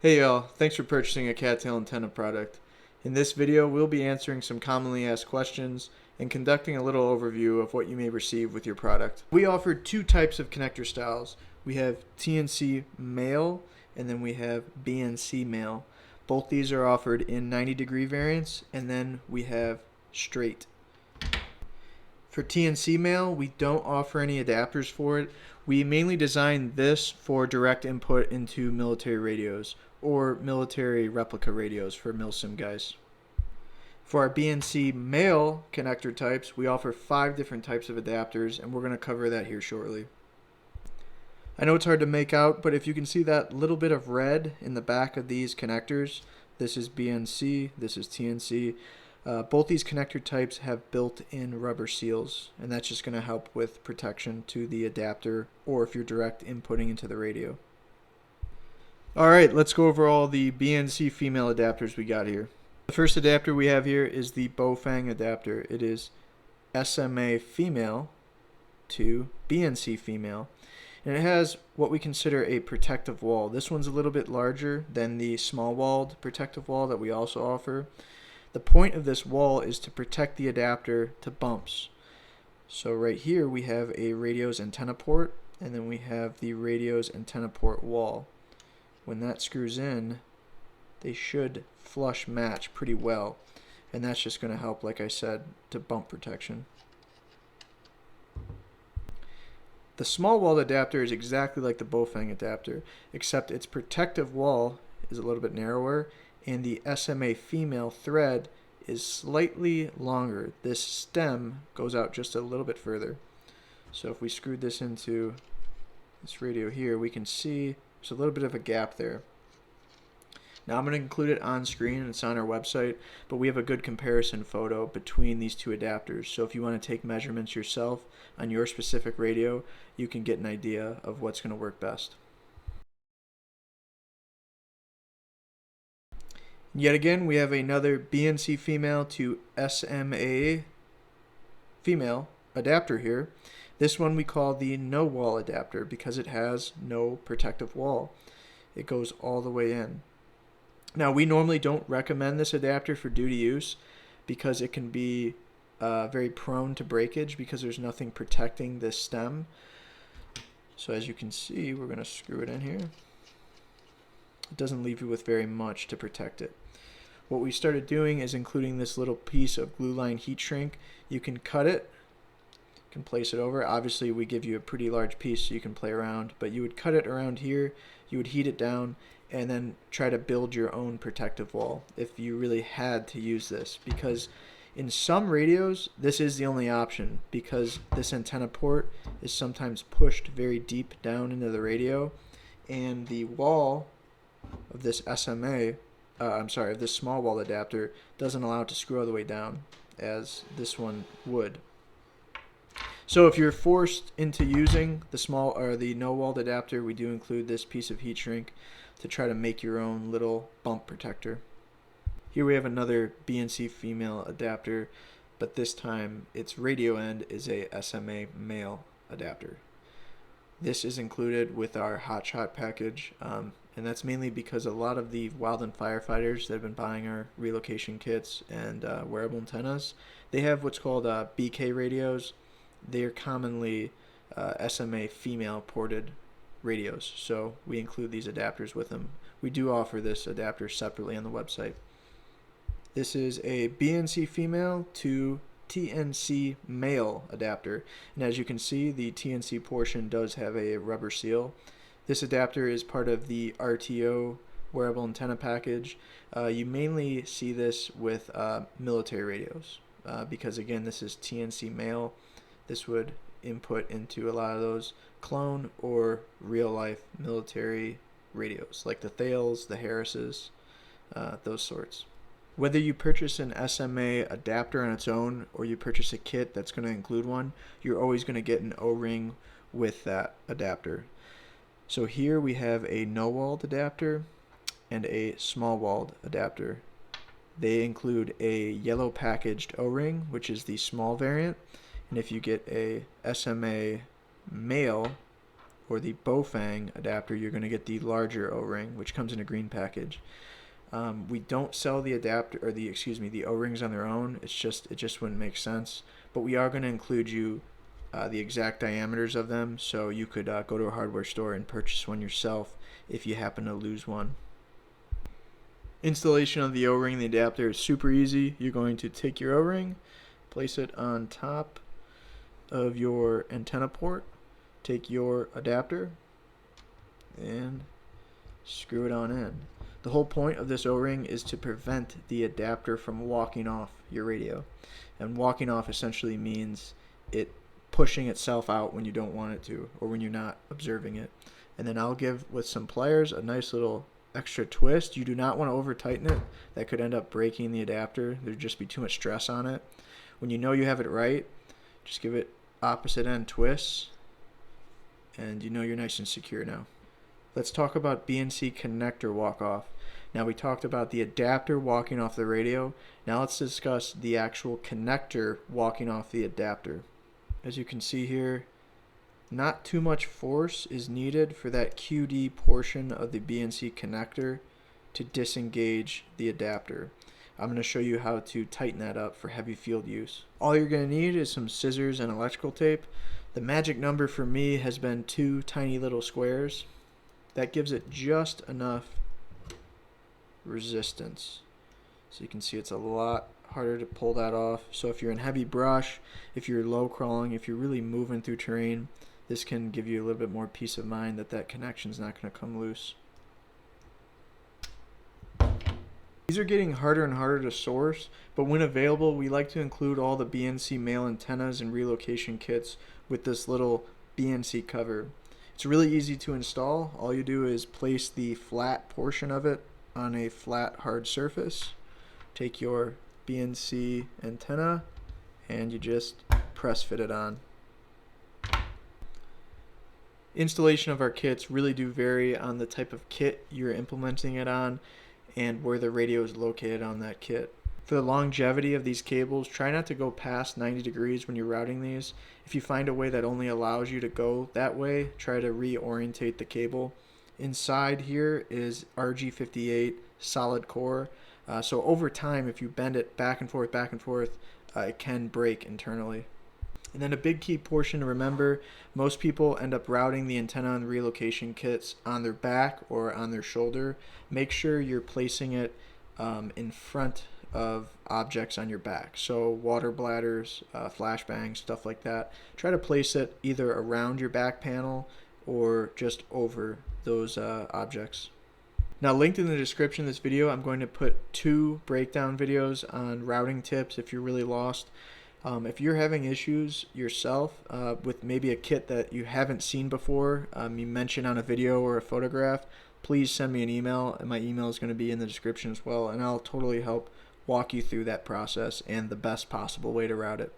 Hey y'all, thanks for purchasing a CAATail antenna product. In this video, we'll be answering some commonly asked questions and conducting a little overview of what you may receive with your product. We offer two types of connector styles. We have TNC male and then we have BNC male. Both these are offered in 90-degree variants, and then we have straight. For TNC male, we don't offer any adapters for it. We mainly designed this for direct input into military radios or military replica radios for milsim guys. For our BNC male connector types, we offer 5 different types of adapters, and we're going to cover that here shortly. I know it's hard to make out, but if you can see that little bit of red in the back of these connectors, this is BNC, this is TNC. Both these connector types have built-in rubber seals, and that's just going to help with protection to the adapter or if you're direct inputting into the radio. Alright, let's go over all the BNC female adapters we got here. The first adapter we have here is the Baofeng adapter. It is SMA female to BNC female, and it has what we consider a protective wall. This one's a little bit larger than the small-walled protective wall that we also offer. The point of this wall is to protect the adapter to bumps. So right here we have a radio's antenna port, and then we have the radio's antenna port wall. When that screws in, they should flush match pretty well, and that's just going to help, like I said, to bump protection. The small walled adapter is exactly like the Baofeng adapter, except its protective wall is a little bit narrower, and the SMA female thread is slightly longer. This stem goes out just a little bit further. So if we screwed this into this radio here, we can see there's a little bit of a gap there. Now I'm going to include it on screen, and it's on our website, but we have a good comparison photo between these two adapters. So if you want to take measurements yourself on your specific radio, you can get an idea of what's going to work best. Yet again, we have another BNC female to SMA female adapter here. This one we call the no wall adapter because it has no protective wall. It goes all the way in. Now, we normally don't recommend this adapter for duty use because it can be very prone to breakage because there's nothing protecting this stem. So as you can see, we're going to screw it in here. It doesn't leave you with very much to protect it. What we started doing is including this little piece of glue line heat shrink. You can cut it, you can place it over. Obviously we give you a pretty large piece so you can play around, but you would cut it around here, you would heat it down, and then try to build your own protective wall if you really had to use this, because in some radios this is the only option because this antenna port is sometimes pushed very deep down into the radio, and the wall of this of this small wall adapter doesn't allow it to screw all the way down as this one would. So if you're forced into using the small or the no walled adapter, we do include this piece of heat shrink to try to make your own little bump protector. Here we have another BNC female adapter, but this time its radio end is a SMA male adapter. This is included with our Hot Shot package, and that's mainly because a lot of the wildland firefighters that have been buying our relocation kits and wearable antennas, they have what's called BK radios. They are commonly SMA female ported radios, so we include these adapters with them. We do offer this adapter separately on the website. This is a BNC female to TNC male adapter, and as you can see, the TNC portion does have a rubber seal. This adapter is part of the RTO wearable antenna package. You mainly see this with military radios because again this is TNC male. This would input into a lot of those clone or real life military radios like the THAILs, the Harrises, those sorts. Whether you purchase an SMA adapter on its own or you purchase a kit that's going to include one, you're always going to get an O-ring with that adapter. So here we have a no-walled adapter and a small-walled adapter. They include a yellow packaged O-ring, which is the small variant, and if you get a SMA male or the Baofeng adapter, you're going to get the larger O-ring, which comes in a green package. We don't sell the adapter, or the O-rings on their own. It just wouldn't make sense. But we are going to include you the exact diameters of them, so you could go to a hardware store and purchase one yourself if you happen to lose one. Installation of the O-ring and the adapter is super easy. You're going to take your O-ring, place it on top of your antenna port, take your adapter, and screw it on in. The whole point of this O-ring is to prevent the adapter from walking off your radio. And walking off essentially means it pushing itself out when you don't want it to, or when you're not observing it. And then I'll give, with some pliers, a nice little extra twist. You do not want to over tighten it. That could end up breaking the adapter. There'd just be too much stress on it. When you know you have it right, just give it opposite end twists, and you know you're nice and secure now. Let's talk about BNC connector walk off. Now we talked about the adapter walking off the radio. Now let's discuss the actual connector walking off the adapter. As you can see here, not too much force is needed for that QD portion of the BNC connector to disengage the adapter. I'm going to show you how to tighten that up for heavy field use. All you're going to need is some scissors and electrical tape. The magic number for me has been 2 tiny little squares. That gives it just enough resistance. So you can see it's a lot harder to pull that off. So if you're in heavy brush, if you're low crawling, if you're really moving through terrain, this can give you a little bit more peace of mind that that connection's not going to come loose. These are getting harder and harder to source, but when available, we like to include all the BNC male antennas and relocation kits with this little BNC cover. It's really easy to install. All you do is place the flat portion of it on a flat, hard surface. Take your BNC antenna and you just press fit it on. Installation of our kits really do vary on the type of kit you're implementing it on and where the radio is located on that kit. For the longevity of these cables, try not to go past 90 degrees when you're routing these. If you find a way that only allows you to go that way, try to reorientate the cable. Inside here is RG58 solid core. So over time, if you bend it back and forth, it can break internally. And then a big key portion to remember, most people end up routing the antenna and relocation kits on their back or on their shoulder. Make sure you're placing it in front of objects on your back. So water bladders, flashbangs, stuff like that. Try to place it either around your back panel or just over those objects. Now, linked in the description of this video, I'm going to put 2 breakdown videos on routing tips if you're really lost. If you're having issues yourself with maybe a kit that you haven't seen before, you mention on a video or a photograph, please send me an email, and my email is going to be in the description as well, and I'll totally help walk you through that process and the best possible way to route it.